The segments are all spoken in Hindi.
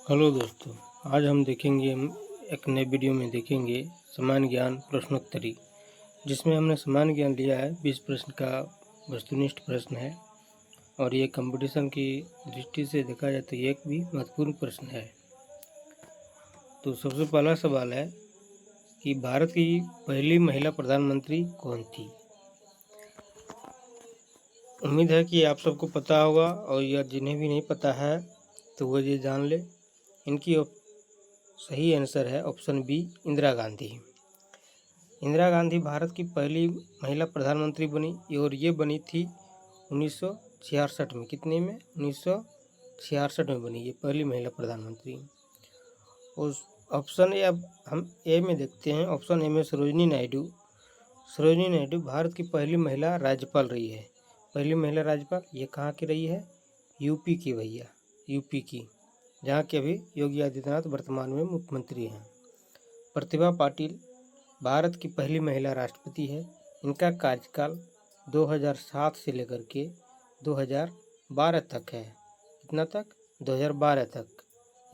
हेलो दोस्तों, आज हम एक नए वीडियो में देखेंगे सामान्य ज्ञान प्रश्नोत्तरी, जिसमें हमने सामान्य ज्ञान लिया है। 20 प्रश्न का वस्तुनिष्ठ प्रश्न है और ये कंपटीशन की दृष्टि से देखा जाए तो एक भी महत्वपूर्ण प्रश्न है। तो सबसे पहला सवाल है कि भारत की पहली महिला प्रधानमंत्री कौन थी। उम्मीद है कि आप सबको पता होगा, और यह जिन्हें भी नहीं पता है तो वो ये जान ले। इनकी सही आंसर है ऑप्शन बी, इंदिरा गांधी। इंदिरा गांधी भारत की पहली महिला प्रधानमंत्री बनी और ये बनी थी 1966 में। कितने में? 1966 में बनी ये पहली महिला प्रधानमंत्री। उस ऑप्शन ए, अब हम ए में देखते हैं। ऑप्शन ए में सरोजिनी नायडू। सरोजिनी नायडू भारत की पहली महिला राज्यपाल रही है। पहली महिला राज्यपाल ये कहाँ की रही है? यूपी की भैया, यूपी की, जहाँ के अभी योगी आदित्यनाथ वर्तमान में मुख्यमंत्री हैं। प्रतिभा पाटिल भारत की पहली महिला राष्ट्रपति है। इनका कार्यकाल 2007 से लेकर के 2012 तक है। कितना तक? 2012 तक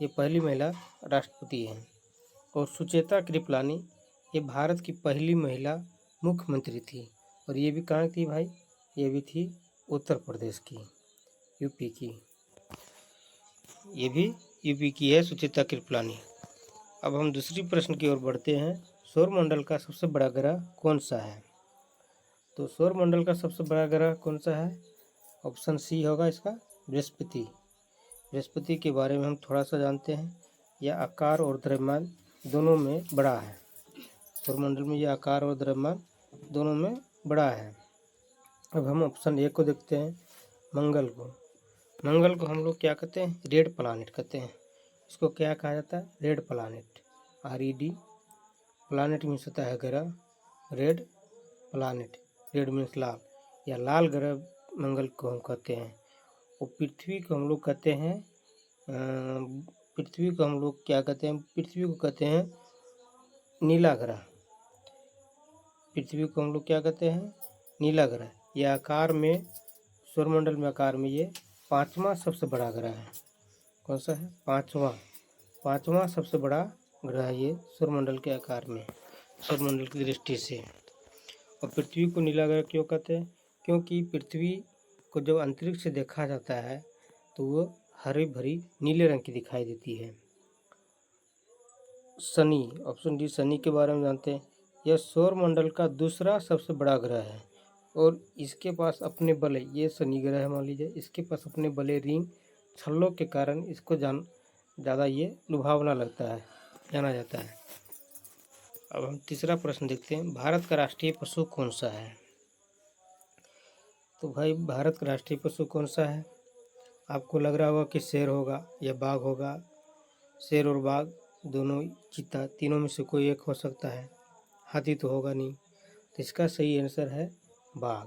ये पहली महिला राष्ट्रपति हैं। और सुचेता कृपलानी ये भारत की पहली महिला मुख्यमंत्री थी। और ये भी कहाँ थी भाई? ये भी थी उत्तर प्रदेश की, यूपी की। ये भी यूपी की है, सुचेता कृपलानी। अब हम दूसरी प्रश्न की ओर बढ़ते हैं। सौरमंडल का सबसे बड़ा ग्रह कौन सा है? तो सौरमंडल का सबसे बड़ा ग्रह कौन सा है? ऑप्शन सी होगा इसका, बृहस्पति। बृहस्पति के बारे में हम थोड़ा सा जानते हैं। यह आकार और द्रव्यमान दोनों में बड़ा है। सौरमंडल में यह आकार और द्रव्यमान दोनों में बड़ा है। अब हम ऑप्शन ए को देखते हैं, मंगल को। मंगल को हम लोग क्या कहते हैं? रेड प्लानिट कहते हैं। इसको क्या कहा जाता है? Red planet, RED। Planet means होता है ग्रह, रेड प्लानिट, रेड मीन्स लाल, या लाल ग्रह मंगल को हम कहते हैं। और पृथ्वी को हम लोग कहते हैं, पृथ्वी को हम लोग क्या कहते हैं? पृथ्वी को कहते हैं नीला ग्रह। पृथ्वी को हम लोग क्या कहते हैं? नीला ग्रह। यह आकार में, सौरमंडल में आकार में ये पांचवा सबसे बड़ा ग्रह है। कौन सा है? पांचवा सबसे बड़ा ग्रह ये सौरमंडल के आकार में, सौरमंडल की दृष्टि से। और पृथ्वी को नीला ग्रह क्यों कहते हैं? क्योंकि पृथ्वी को जब अंतरिक्ष से देखा जाता है तो वो हरी भरी नीले रंग की दिखाई देती है। शनि, ऑप्शन डी, शनि के बारे में जानते हैं। यह सौरमंडल का दूसरा सबसे बड़ा ग्रह है और इसके पास अपने बले, ये शनि ग्रह है मान लीजिए, इसके पास अपने बले रिंग छल्लों के कारण इसको ज़्यादा ये लुभावना लगता है, जाना जाता है। अब हम तीसरा प्रश्न देखते हैं, भारत का राष्ट्रीय पशु कौन सा है? तो भाई भारत का राष्ट्रीय पशु कौन सा है? आपको लग रहा होगा कि शेर होगा या बाघ होगा। शेर और बाघ दोनों, चीता, तीनों में से कोई एक हो सकता है। हाथी तो होगा नहीं। तो इसका सही आंसर है बाघ।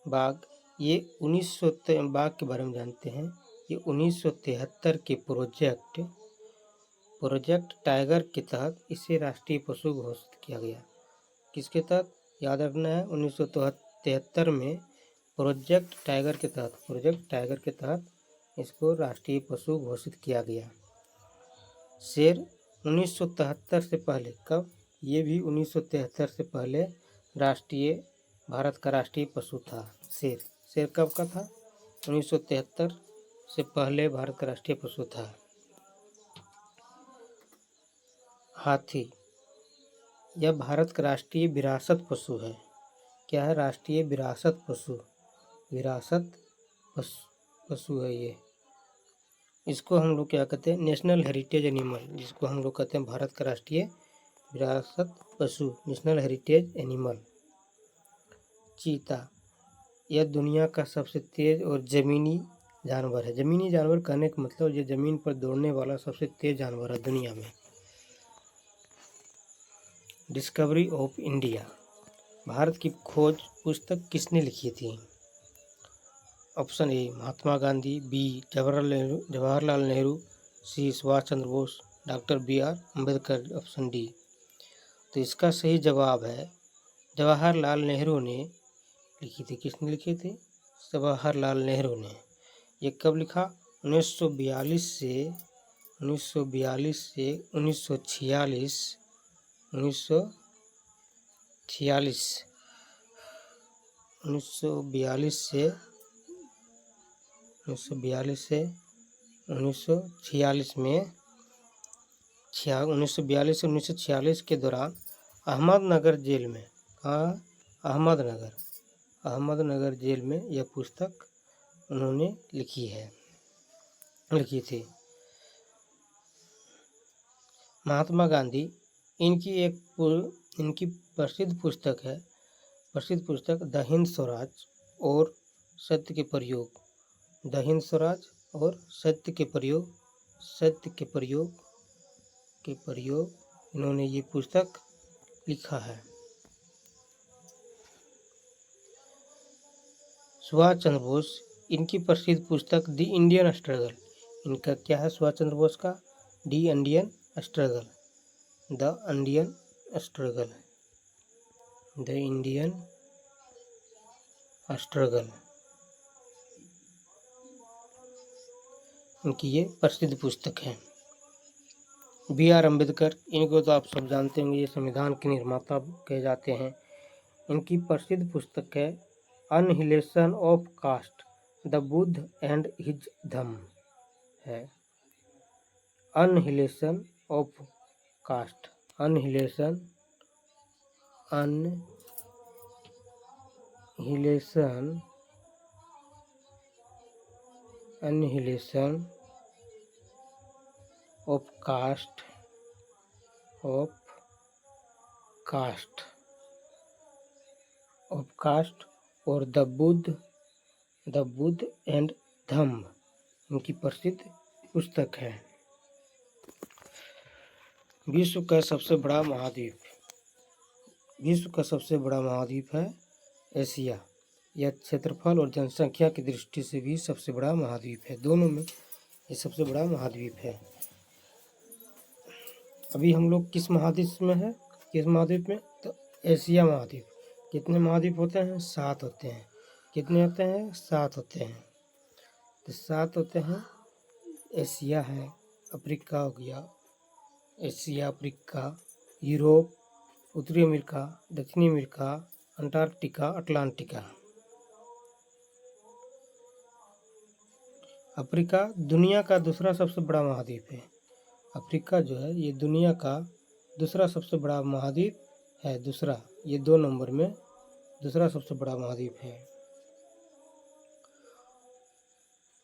बाघ ये 1900, बाघ के बारे में जानते हैं। ये 1973 के प्रोजेक्ट टाइगर के तहत इसे राष्ट्रीय पशु घोषित किया गया। किसके तहत? याद रखना है, 1973 में प्रोजेक्ट टाइगर के तहत इसको राष्ट्रीय पशु घोषित किया गया। शेर 1973 से पहले, कब? ये भी 1973 से पहले भारत का राष्ट्रीय पशु था शेर। शेर कब का था? 1973 से पहले भारत का राष्ट्रीय पशु था। हाथी, यह भारत का राष्ट्रीय विरासत पशु है। क्या है? राष्ट्रीय विरासत पशु, पशु है ये। इसको हम लोग क्या कहते हैं? नेशनल हेरिटेज एनिमल, जिसको हम लोग कहते हैं भारत का राष्ट्रीय विरासत पशु, नेशनल हेरिटेज एनिमल। चीता, यह दुनिया का सबसे तेज और जमीनी जानवर है। जमीनी जानवर कहने का मतलब ये जमीन पर दौड़ने वाला सबसे तेज जानवर है दुनिया में। डिस्कवरी ऑफ इंडिया, भारत की खोज पुस्तक किसने लिखी थी? Option A, Mahatma Gandhi. B, Jawaharlal Nehru. C, Subhash Chandra Bose. Doctor BR Ambedkar. Option D. तो इसका सही जवाब है जवाहरलाल नेहरू ने लिखी थी। किसने लिखी थी? जवाहरलाल नेहरू ने। ये कब लिखा? 1942 से 1942 से 1946, 1946 1942 से 1946 में 1942 से 1946 के दौरान अहमदनगर जेल में, अहमदनगर जेल में यह पुस्तक उन्होंने लिखी थी। महात्मा गांधी, इनकी प्रसिद्ध पुस्तक द हिंद स्वराज और सत्य के प्रयोग, द हिंद स्वराज और सत्य के प्रयोग इन्होंने ये पुस्तक लिखा है। सुभाष चंद्र बोस, इनकी प्रसिद्ध पुस्तक द इंडियन स्ट्रगल, इनका क्या है सुभाष चंद्र बोस का? द इंडियन स्ट्रगल, इनकी ये प्रसिद्ध पुस्तक है। बी आर अम्बेडकर, इनको तो आप सब जानते होंगे, ये संविधान के निर्माता कहे जाते हैं। इनकी प्रसिद्ध पुस्तक है annihilation of caste, the Buddha and his Dhamma है। Annihilation of caste, annihilation of caste और द बुद्ध एंड धम्म इनकी प्रसिद्ध पुस्तक है। विश्व का सबसे बड़ा महाद्वीप है एशिया। यह क्षेत्रफल और जनसंख्या की दृष्टि से भी सबसे बड़ा महाद्वीप है। दोनों में ये सबसे बड़ा महाद्वीप है। अभी हम लोग किस महाद्वीप में? तो एशिया महाद्वीप। कितने महाद्वीप होते हैं? 7 होते हैं। कितने होते हैं? 7 होते हैं। तो 7 होते हैं। एशिया है, अफ्रीका हो गया, एशिया, अफ्रीका, यूरोप, उत्तरी अमेरिका, दक्षिणी अमेरिका, अंटार्कटिका, अटलांटिका। अफ्रीका दुनिया का दूसरा सबसे बड़ा महाद्वीप है। अफ्रीका जो है ये दुनिया का दूसरा सबसे बड़ा महाद्वीप है। ये 2 नंबर में दूसरा सबसे बड़ा महाद्वीप है।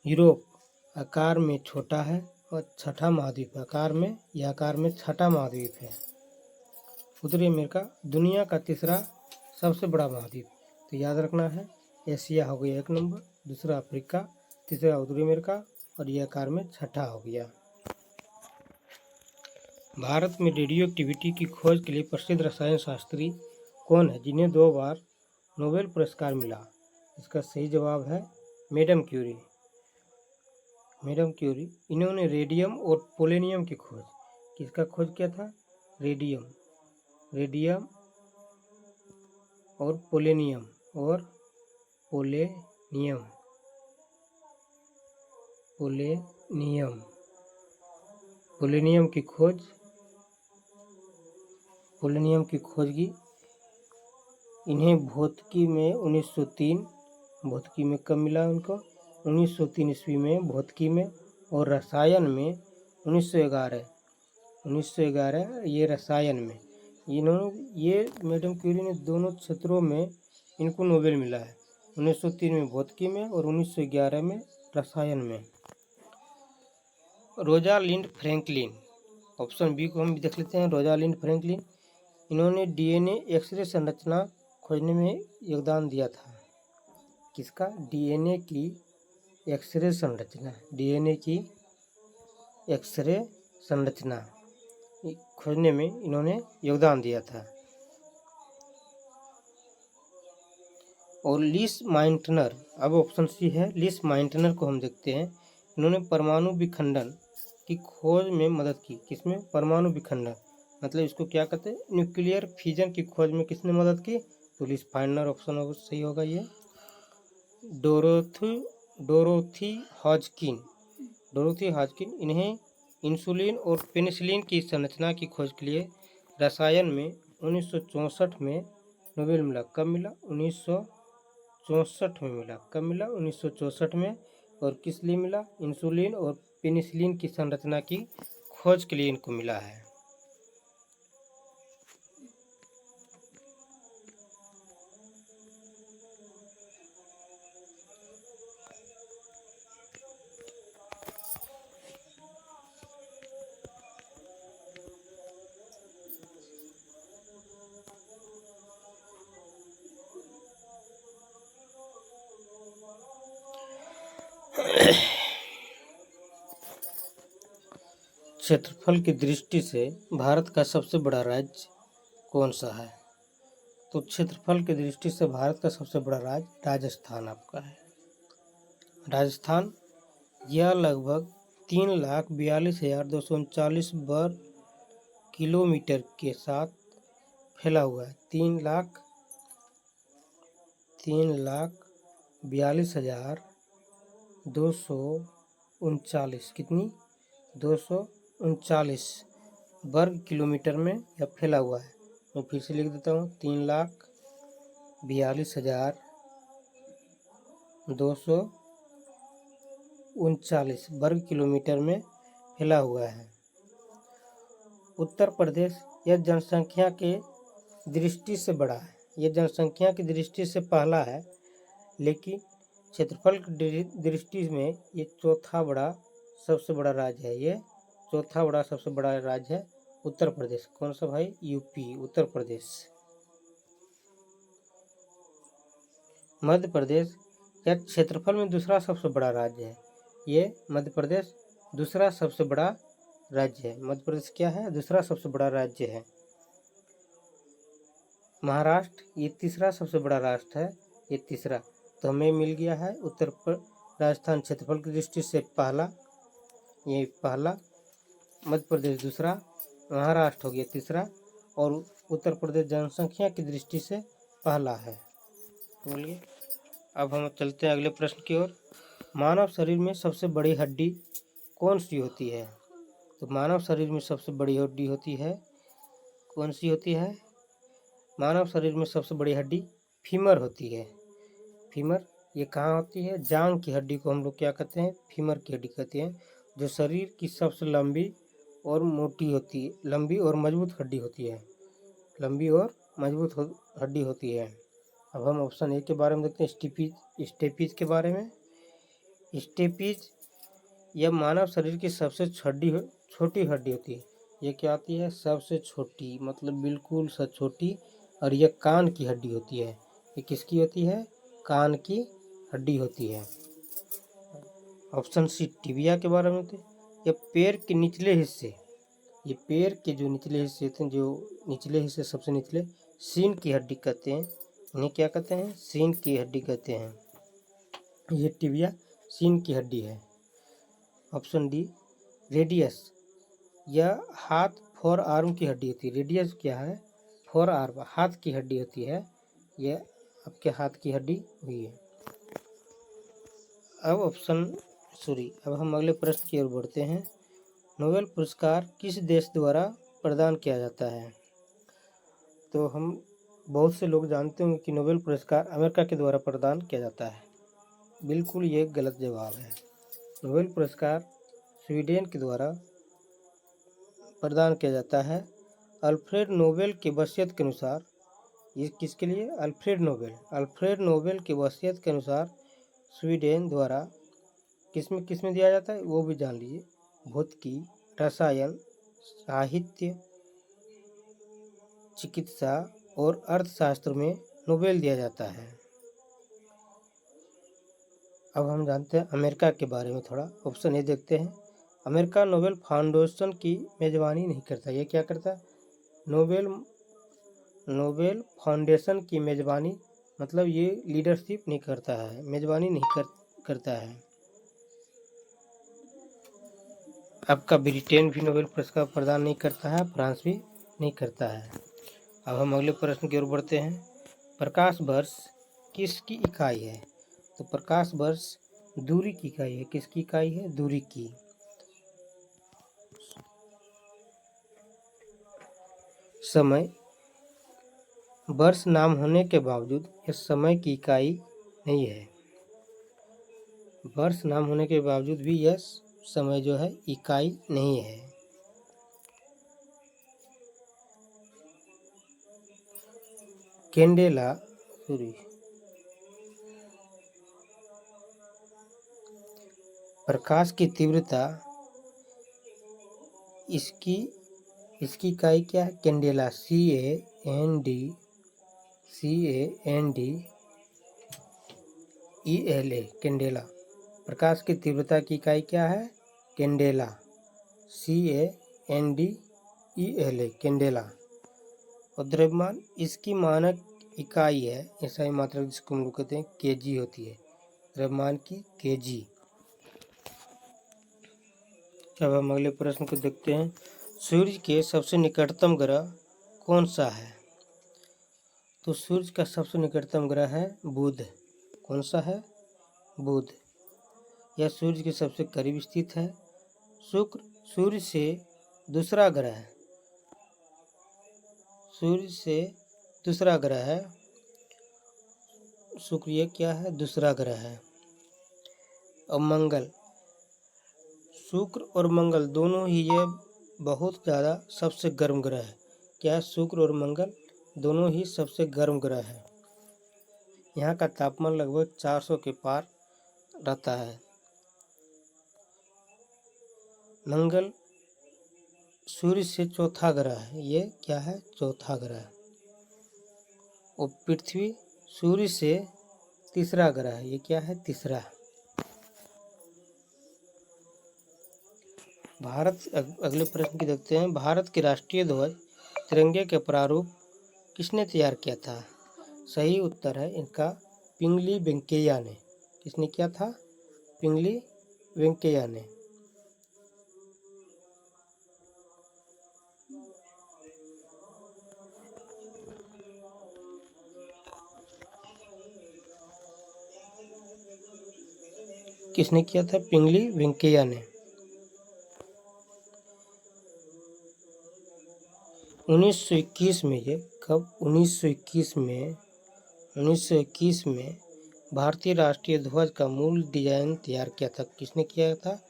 यूरोप आकार में छोटा है और छठा महाद्वीप आकार में छठा महाद्वीप है। उत्तरी अमेरिका दुनिया का तीसरा सबसे बड़ा महाद्वीप। तो याद रखना है, एशिया हो गया 1 नंबर, दूसरा अफ्रीका, तीसरा उत्तरी अमेरिका और यह आकार में छठा हो गया। भारत में रेडियो एक्टिविटी की खोज के लिए प्रसिद्ध रसायन शास्त्री कौन है जिन्हें 2 बार नोबेल पुरस्कार मिला? इसका सही जवाब है मैडम क्यूरी। इन्होंने रेडियम और पोलेनियम की खोज, किसका खोज किया था? रेडियम और पोलेनियम की खोज की। इन्हें भौतिकी में 1903, भौतिकी में कब मिला उनको? 1903 ईस्वी में भौतिकी में, और रसायन में 1911 ये रसायन में। ये मैडम क्यूरी ने दोनों क्षेत्रों में इनको नोबेल मिला है, 1903 में भौतिकी में और 1911 में रसायन में। रोजालिंड फ्रैंकलिन, ऑप्शन बी को हम देख लेते हैं। रोजालिंड फ्रैंकलिन, इन्होंने डीएनए एक्सरे संरचना खोजने में योगदान दिया था। किसका? डीएनए की एक्सरे संरचना खोजने में इन्होंने योगदान दिया था। और लीस माइंटनर, अब ऑप्शन सी है, लीस माइंटनर को हम देखते हैं। इन्होंने परमाणु विखंडन की खोज में मदद की। किसमें? परमाणु विखंडन, मतलब इसको क्या कहते हैं? न्यूक्लियर फ्यूजन की खोज में किसने मदद की? तो लीस माइंटनर ऑप्शन सही होगा ये। डोरोथी हॉजकिन, इन्हें इंसुलिन और पेनिसिलिन की संरचना की खोज के लिए रसायन में 1964 में नोबेल मिला। कब मिला? 1964 में मिला। कब मिला? 1964 में। और किस लिए मिला? इंसुलिन और पेनिसिलिन की संरचना की खोज के लिए इनको मिला है। क्षेत्रफल की दृष्टि से भारत का सबसे बड़ा राज्य कौन सा है? तो क्षेत्रफल की दृष्टि से भारत का सबसे बड़ा राज्य राजस्थान आपका है। राजस्थान यह लगभग 3,42,239 वर्ग किलोमीटर के साथ फैला हुआ है। 3,42,239 कितनी? 239 वर्ग किलोमीटर में यह फैला हुआ है। मैं फिर से लिख देता हूँ, 3,42,239 वर्ग किलोमीटर में फैला हुआ है। उत्तर प्रदेश यह जनसंख्या के दृष्टि से बड़ा है। यह जनसंख्या की दृष्टि से पहला है, लेकिन क्षेत्रफल की दृष्टि में ये चौथा बड़ा सबसे बड़ा राज्य है। ये चौथा बड़ा सबसे बड़ा राज्य है उत्तर प्रदेश। कौन सा भाई? यूपी, उत्तर प्रदेश। मध्य प्रदेश यह क्षेत्रफल में दूसरा सबसे बड़ा राज्य है। ये मध्य प्रदेश दूसरा सबसे बड़ा राज्य है। मध्य प्रदेश क्या है? दूसरा सबसे बड़ा राज्य है। महाराष्ट्र ये तीसरा सबसे बड़ा राष्ट्र है। ये तीसरा, तो हमें मिल गया है राजस्थान क्षेत्रफल की दृष्टि से पहला, ये पहला, मध्य प्रदेश दूसरा, महाराष्ट्र हो गया तीसरा, और उत्तर प्रदेश जनसंख्या की दृष्टि से पहला है। बोलिए, अब हम चलते हैं अगले प्रश्न की ओर। मानव शरीर में सबसे बड़ी हड्डी कौन सी होती है? तो मानव शरीर में सबसे बड़ी हड्डी होती है, कौन सी होती है? मानव शरीर में सबसे बड़ी हड्डी फीमर होती है। फीमर ये कहाँ होती है? जांघ की हड्डी को हम लोग क्या कहते हैं? फीमर की हड्डी कहते हैं, जो शरीर की सबसे लंबी और मोटी होती है, लंबी और मजबूत हड्डी होती है, लंबी और मजबूत हड्डी होती है। अब हम ऑप्शन ए के बारे में देखते हैं, स्टेपीज के बारे में। स्टेपीज यह मानव शरीर की सबसे छोटी हड्डी होती है। ये क्या होती है? सबसे छोटी, मतलब बिल्कुल सा छोटी, और यह कान की हड्डी होती है। ये किसकी होती है? कान की हड्डी होती है। ऑप्शन सी टिबिया के बारे में थे। ये पैर के निचले हिस्से, ये पैर के जो निचले हिस्से थे, जो निचले हिस्से सबसे निचले, सीन की हड्डी कहते हैं। इन्हें क्या कहते हैं? सीन की हड्डी कहते हैं। ये टिबिया सीन की हड्डी है। ऑप्शन डी रेडियस, यह हाथ फोर आर्म की हड्डी होती है। रेडियस क्या है? फोर आर्म, हाथ की हड्डी होती है। यह आपके हाथ की हड्डी हुई है। अब हम अगले प्रश्न की ओर बढ़ते हैं। नोबेल पुरस्कार किस देश द्वारा प्रदान किया जाता है? तो हम बहुत से लोग जानते होंगे कि नोबेल पुरस्कार अमेरिका के द्वारा प्रदान किया जाता है। बिल्कुल ये गलत जवाब है। नोबेल पुरस्कार स्वीडन के द्वारा प्रदान किया जाता है। अल्फ्रेड नोबेल की वसीयत के अनुसार, ये किसके लिए? अल्फ्रेड नोबेल की वसीयत के अनुसार स्वीडन द्वारा किसमें दिया जाता है वो भी जान लीजिए। भौतिकी, रसायन, साहित्य, चिकित्सा और अर्थशास्त्र में नोबेल दिया जाता है। अब हम जानते हैं अमेरिका के बारे में थोड़ा। ऑप्शन ए देखते हैं। अमेरिका नोबेल फाउंडेशन की मेजबानी नहीं करता। ये क्या करता है? नोबेल फाउंडेशन की मेजबानी, मतलब ये लीडरशिप नहीं करता है, मेजबानी नहीं करता है। आपका ब्रिटेन भी नोबेल पुरस्कार प्रदान नहीं करता है, फ्रांस भी नहीं करता है। अब हम अगले प्रश्न की ओर बढ़ते हैं। प्रकाश वर्ष किसकी इकाई है? तो प्रकाश वर्ष दूरी की इकाई है। किसकी इकाई है? दूरी की। समय वर्ष नाम होने के बावजूद यह समय की इकाई नहीं है। वर्ष नाम होने के बावजूद भी यह समय जो है इकाई नहीं है। कैंडेला सूर्य प्रकाश की तीव्रता इसकी इकाई क्या है? Candela CANDELA candela. प्रकाश की तीव्रता की इकाई क्या है? Candela CANDELA candela. और द्रव्यमान इसकी मानक इकाई है, ऐसा मात्रक जिसको हम लोग कहते हैं केजी होती है, द्रव्यमान की केजी। अब हम अगले प्रश्न को देखते हैं। सूर्य के सबसे निकटतम ग्रह कौन सा है? तो सूर्य का सबसे निकटतम ग्रह है बुध। कौन सा है? बुध। यह सूर्य के सबसे करीब स्थित है। शुक्र सूर्य से दूसरा ग्रह है। सूर्य से दूसरा ग्रह है। शुक्र ये क्या है? दूसरा ग्रह है। और मंगल, शुक्र और मंगल दोनों ही ये बहुत ज़्यादा सबसे गर्म ग्रह है। क्या है? शुक्र और मंगल दोनों ही सबसे गर्म ग्रह है। यहाँ का तापमान लगभग 400 के पार रहता है। मंगल सूर्य से चौथा ग्रह है। ये क्या है? चौथा ग्रह। और पृथ्वी सूर्य से तीसरा ग्रह है। ये क्या है? तीसरा। भारत, अगले प्रश्न की देखते हैं। भारत के राष्ट्रीय ध्वज तिरंगे के प्रारूप किसने तैयार किया था? सही उत्तर है इनका पिंगली वेंकैया ने। किसने किया था? पिंगली वेंकैया ने। किसने किया था? पिंगली वेंकैया ने। 1921 में, ये कब? 1921 में भारतीय राष्ट्रीय ध्वज का मूल डिजाइन तैयार किया था। किसने किया था?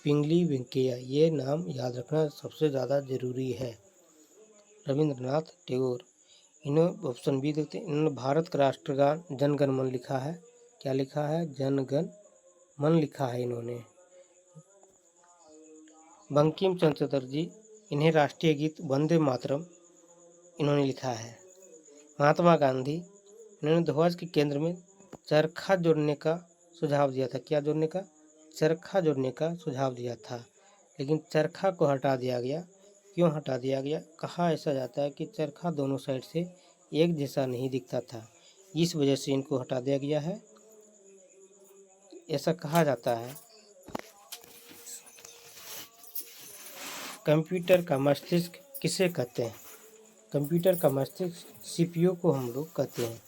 पिंगली वेंकैया। ये नाम याद रखना सबसे ज़्यादा जरूरी है। रविंद्रनाथ टैगोर। इन्होंने ऑप्शन बी देखते हैं। इन्होंने भारत का राष्ट्रगान जन गण मन लिखा है। क्या लिखा है? जन गण मन लिखा है इन्होंने। बंकिम चंद्र चटर्जी, इन्हें राष्ट्रीय गीत वंदे मातरम इन्होंने लिखा है। महात्मा गांधी, इन्होंने ध्वज के केंद्र में चरखा जोड़ने का सुझाव दिया था। क्या जोड़ने का? चरखा जोड़ने का सुझाव दिया था, लेकिन चरखा को हटा दिया गया। क्यों हटा दिया गया? कहा ऐसा जाता है कि चरखा दोनों साइड से एक जैसा नहीं दिखता था, इस वजह से इनको हटा दिया गया है, ऐसा कहा जाता है। कंप्यूटर का मस्तिष्क किसे कहते हैं? कंप्यूटर का मस्तिष्क सीपीयू को हम लोग कहते हैं।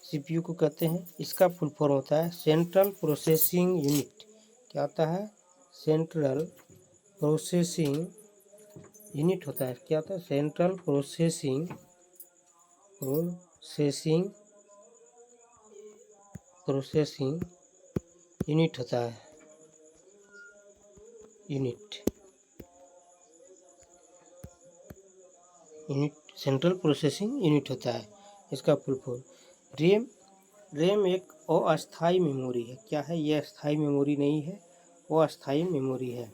सीपीयू को कहते हैं। इसका फुल फॉर्म होता है सेंट्रल प्रोसेसिंग यूनिट। क्या होता है? सेंट्रल प्रोसेसिंग यूनिट होता है। क्या होता है? सेंट्रल प्रोसेसिंग यूनिट होता है। यूनिट सेंट्रल प्रोसेसिंग यूनिट होता है। इसका फुल फॉर्म। रैम एक अस्थायी मेमोरी है। क्या है? यह अस्थायी मेमोरी नहीं है, वो अस्थायी मेमोरी है।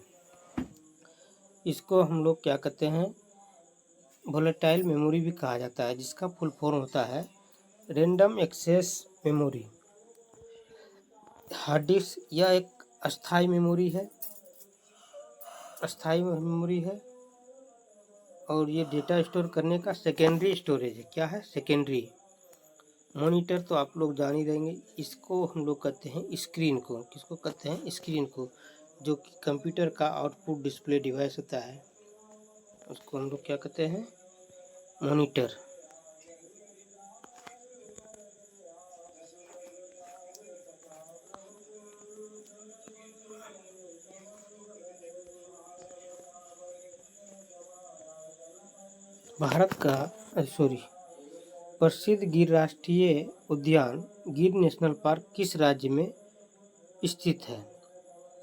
इसको हम लोग क्या कहते हैं? वोलेटाइल मेमोरी भी कहा जाता है, जिसका फुल फॉर्म होता है random access memory. Hard disk यह एक अस्थायी मेमोरी है, अस्थायी मेमोरी है। और ये डेटा स्टोर करने का सेकेंडरी स्टोरेज है। क्या है? सेकेंडरी। मॉनिटर तो आप लोग जान ही रहेंगे, इसको हम लोग कहते हैं स्क्रीन को। किसको कहते हैं? स्क्रीन को। जो कि कंप्यूटर का आउटपुट डिस्प्ले डिवाइस होता है, उसको हम लोग क्या कहते हैं? मॉनिटर। भारत का प्रसिद्ध गिर राष्ट्रीय उद्यान गिर नेशनल पार्क किस राज्य में स्थित है?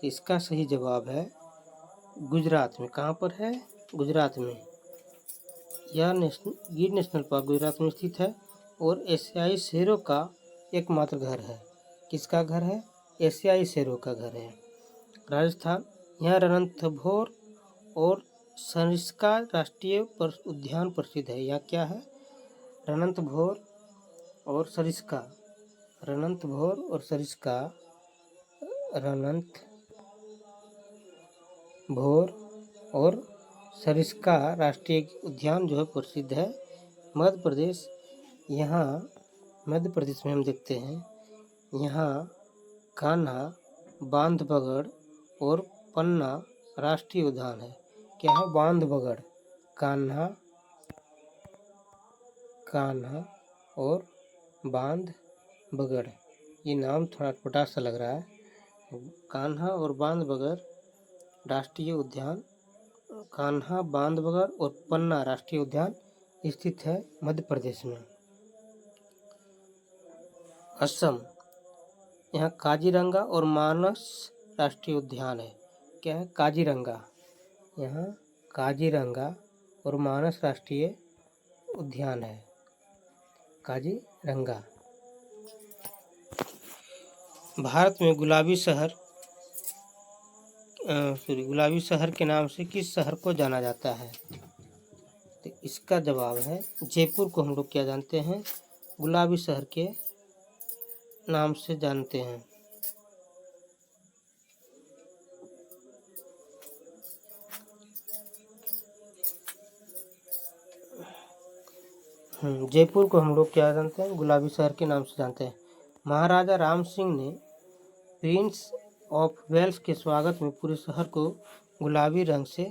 इसका सही जवाब है गुजरात में। कहाँ पर है? गुजरात में। यह गिर नेशनल पार्क गुजरात में स्थित है और एशियाई शेरों का एकमात्र घर है। किसका घर है? एशियाई शेरों का घर है। राजस्थान, यहाँ रणथंभौर और सरिस्का राष्ट्रीय उद्यान प्रसिद्ध है। यहाँ क्या है? रणथंभौर और सरिस्का। रणथंभौर और सरिस्का, रणथंभौर और सरिस्का राष्ट्रीय उद्यान जो है प्रसिद्ध है मध्य प्रदेश। यहाँ मध्य प्रदेश में हम देखते हैं, यहाँ कान्हा, बांधवगढ़ और पन्ना राष्ट्रीय उद्यान है। क्या है? बांधवगढ़, कान्हा और बांधवगढ़। ये नाम थोड़ा छोटा सा लग रहा है। कान्हा और बांधवगढ़ राष्ट्रीय उद्यान, कान्हा, बांधवगढ़ और पन्ना राष्ट्रीय उद्यान स्थित है मध्य प्रदेश में। असम, यहाँ काजीरंगा और मानस राष्ट्रीय उद्यान है। क्या है? काजीरंगा। यहाँ काजीरंगा और मानस राष्ट्रीय उद्यान है। काजीरंगा। भारत में गुलाबी शहर के नाम से किस शहर को जाना जाता है? तो इसका जवाब है जयपुर को हम लोग क्या जानते हैं? गुलाबी शहर के नाम से जानते हैं। जयपुर को हम लोग क्या जानते हैं? गुलाबी शहर के नाम से जानते हैं। महाराजा राम सिंह ने प्रिंस ऑफ वेल्स के स्वागत में पूरे शहर को गुलाबी रंग से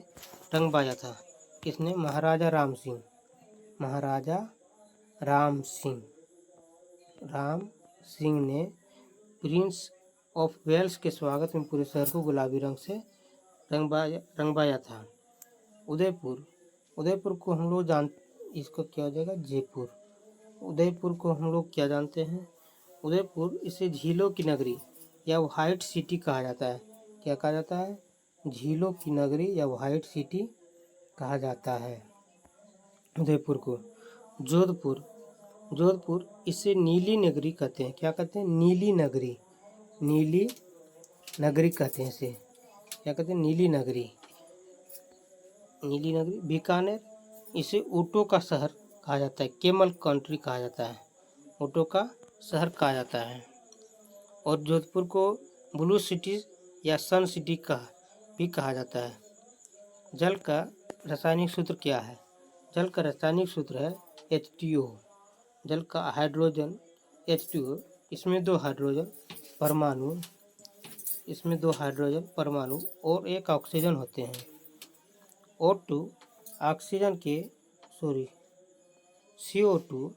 रंगवाया था। किसने? महाराजा राम सिंह। महाराजा राम सिंह ने प्रिंस ऑफ वेल्स के स्वागत में पूरे शहर को गुलाबी रंग से रंगवाया था। उदयपुर को हम लोग इसको क्या हो जाएगा? जयपुर। उदयपुर को हम लोग क्या जानते हैं? उदयपुर, इसे झीलों की नगरी या व्हाइट सिटी कहा जाता है। क्या कहा जाता है? झीलों की नगरी या व्हाइट सिटी कहा जाता है उदयपुर को। जोधपुर, इसे नीली नगरी कहते हैं। क्या कहते हैं? नीली नगरी कहते हैं इसे। क्या कहते हैं? नीली नगरी। बीकानेर, इसे ऊँटों का शहर कहा जाता है। केमल कंट्री कहा जाता है। ऊँटों का शहर कहा जाता है। और जोधपुर को ब्लू सिटी या सन सिटी का भी कहा जाता है। जल का रासायनिक सूत्र क्या है? जल का रासायनिक सूत्र है H2O। जल का हाइड्रोजन H2O, इसमें दो हाइड्रोजन परमाणु और एक ऑक्सीजन होते हैं। O2 ऑक्सीजन के CO2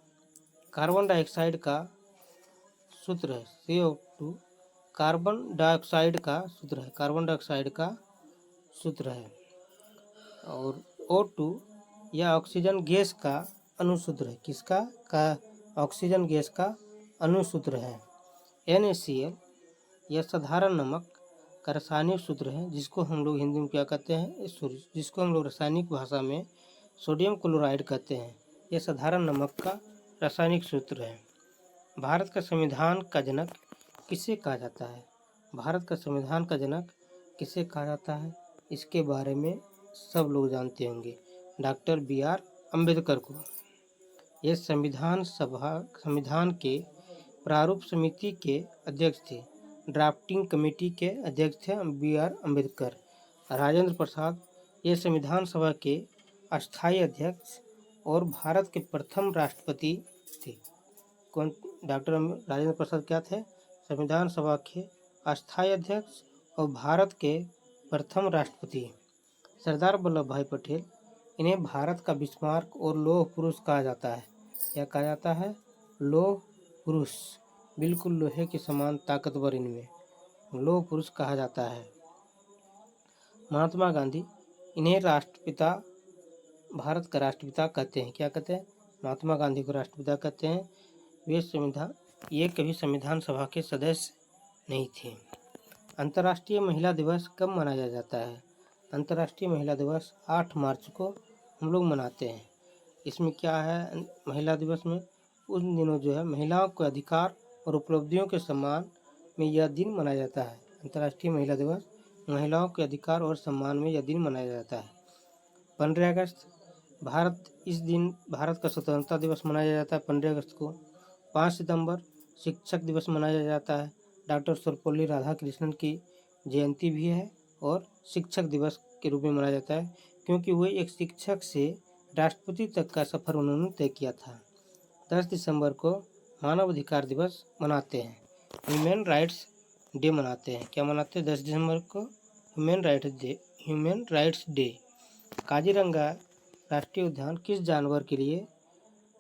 कार्बन डाइऑक्साइड का सूत्र है। CO2 कार्बन डाइऑक्साइड का सूत्र है। और O2 यह ऑक्सीजन गैस का अनुसूत्र है। किसका? ऑक्सीजन गैस का अनुसूत्र है। NaCl यह साधारण नमक का रासायनिक सूत्र है, जिसको हम लोग हिंदी में क्या कहते हैं? जिसको हम लोग रासायनिक भाषा में सोडियम क्लोराइड कहते हैं। यह साधारण नमक का रासायनिक सूत्र है। भारत का संविधान का जनक किसे कहा जाता है? भारत का संविधान का जनक किसे कहा जाता है? इसके बारे में सब लोग जानते होंगे, डॉक्टर BR अम्बेडकर को। यह संविधान के प्रारूप समिति के अध्यक्ष थे। ड्राफ्टिंग कमेटी के अध्यक्ष थे BR अम्बेडकर। राजेंद्र प्रसाद ये संविधान सभा के अस्थायी अध्यक्ष और भारत के प्रथम राष्ट्रपति थे। कौन? डॉक्टर राजेंद्र प्रसाद क्या थे? संविधान सभा के अस्थायी अध्यक्ष और भारत के प्रथम राष्ट्रपति। सरदार वल्लभ भाई पटेल, इन्हें भारत का बिस्मार्क और लौह पुरुष कहा जाता है। क्या कहा जाता है? लौह पुरुष। बिल्कुल लोहे के समान ताकतवर इनमें लौह पुरुष कहा जाता है। महात्मा गांधी, इन्हें राष्ट्रपिता भारत का राष्ट्रपिता कहते हैं। क्या कहते हैं? महात्मा गांधी को राष्ट्रपिता कहते हैं। ये कभी संविधान सभा के सदस्य नहीं थे। अंतर्राष्ट्रीय महिला दिवस कब मनाया जाता है? अंतर्राष्ट्रीय महिला दिवस 8 मार्च को हम लोग मनाते हैं। इसमें क्या है, महिला दिवस में उन दिनों जो है महिलाओं के अधिकार और उपलब्धियों के सम्मान में यह दिन मनाया जाता है। अंतर्राष्ट्रीय महिला दिवस, महिलाओं के अधिकार और सम्मान में यह दिन मनाया जाता है। 15 अगस्त, इस दिन भारत का स्वतंत्रता दिवस मनाया जाता है 15 अगस्त को। 5 सितंबर शिक्षक दिवस मनाया जाता है। डॉक्टर सर्वपल्ली राधाकृष्णन की जयंती भी है और शिक्षक दिवस के रूप में मनाया जाता है, क्योंकि वे एक शिक्षक से राष्ट्रपति तक का सफ़र उन्होंने तय किया था। 10 दिसंबर को मानव अधिकार दिवस मनाते हैं, ह्यूमन राइट्स डे मनाते हैं। क्या मनाते हैं? 10 दिसंबर को ह्यूमन राइट्स डे। काजीरंगा राष्ट्रीय उद्यान किस जानवर के लिए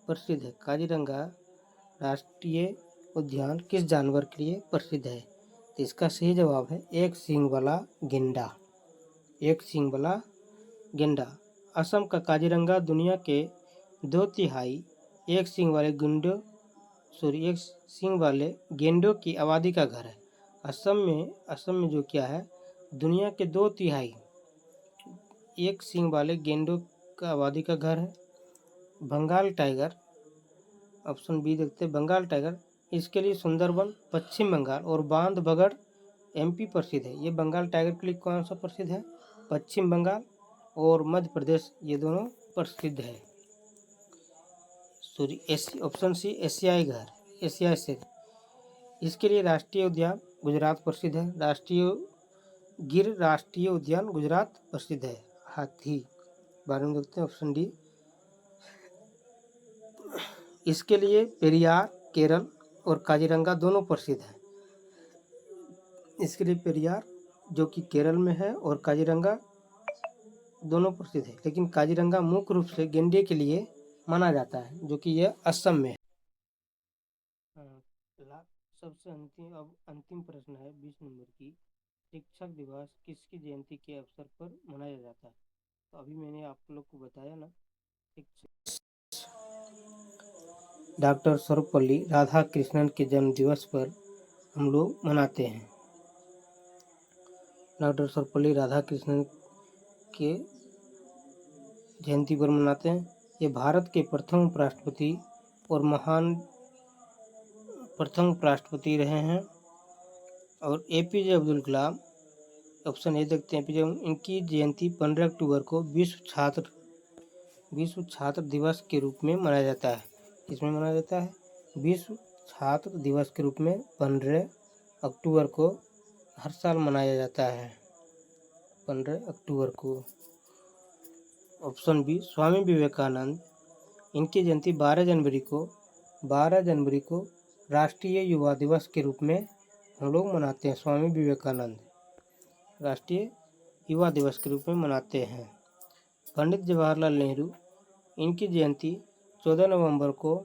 प्रसिद्ध है? काजीरंगा राष्ट्रीय उद्यान किस जानवर के लिए प्रसिद्ध है? तो इसका सही जवाब है एक सींग वाला गेंडा। एक सींग वाला गेंडा। असम का काजीरंगा दुनिया के 2/3 एक सींग वाले गेंडों की आबादी का घर है। असम में जो क्या है, दुनिया के 2/3 एक सींग वाले गेंडों का आबादी का घर है। बंगाल टाइगर, ऑप्शन बी देखते हैं, बंगाल टाइगर, इसके लिए सुंदरबन पश्चिम बंगाल और बांधवगढ़ एमपी प्रसिद्ध है। ये बंगाल टाइगर के लिए कौन सा प्रसिद्ध है? पश्चिम बंगाल और मध्य प्रदेश, ये दोनों प्रसिद्ध है। ऑप्शन सी एशियाई घर, एशियाई शेर, इसके लिए राष्ट्रीय उद्यान गुजरात प्रसिद्ध है। गिर राष्ट्रीय उद्यान गुजरात प्रसिद्ध है। हाथी बारे में देखते हैं, ऑप्शन डी, इसके लिए पेरियार केरल और काजीरंगा दोनों प्रसिद्ध हैं। इसके लिए पेरियार जो कि केरल में है और काजीरंगा दोनों प्रसिद्ध है, लेकिन काजीरंगा मुख्य रूप से गेंडे के लिए माना जाता है, जो कि यह असम में है। सबसे अंतिम प्रश्न है 20 नंबर की, शिक्षक दिवस किसकी जयंती के अवसर पर मनाया जाता है? तो अभी मैंने आप लोग को बताया ना, डॉक्टर सर्वपल्ली राधाकृष्णन के जन्म दिवस पर हम लोग मनाते हैं। डॉक्टर सर्वपल्ली राधाकृष्णन के जयंती पर मनाते हैं। ये भारत के प्रथम उपराष्ट्रपति और महान प्रथम उपराष्ट्रपति रहे हैं। और APJ Abdul Kalam, option A देखते हैं, एपीजे, इनकी जयंती 15 अक्टूबर को विश्व छात्र दिवस के रूप में मनाया जाता है। इसमें मनाया जाता है विश्व छात्र दिवस के रूप में 15 अक्टूबर को हर साल मनाया जाता है, 15 अक्टूबर को। ऑप्शन बी स्वामी विवेकानंद, इनकी जयंती 12 जनवरी को राष्ट्रीय युवा दिवस के रूप में हम लोग मनाते हैं। स्वामी विवेकानंद राष्ट्रीय युवा दिवस के रूप में मनाते हैं। पंडित जवाहरलाल नेहरू, इनकी जयंती 14 नवंबर को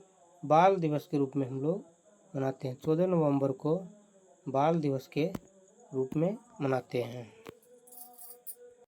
बाल दिवस के रूप में हम लोग मनाते हैं। 14 नवंबर को बाल दिवस के रूप में मनाते हैं।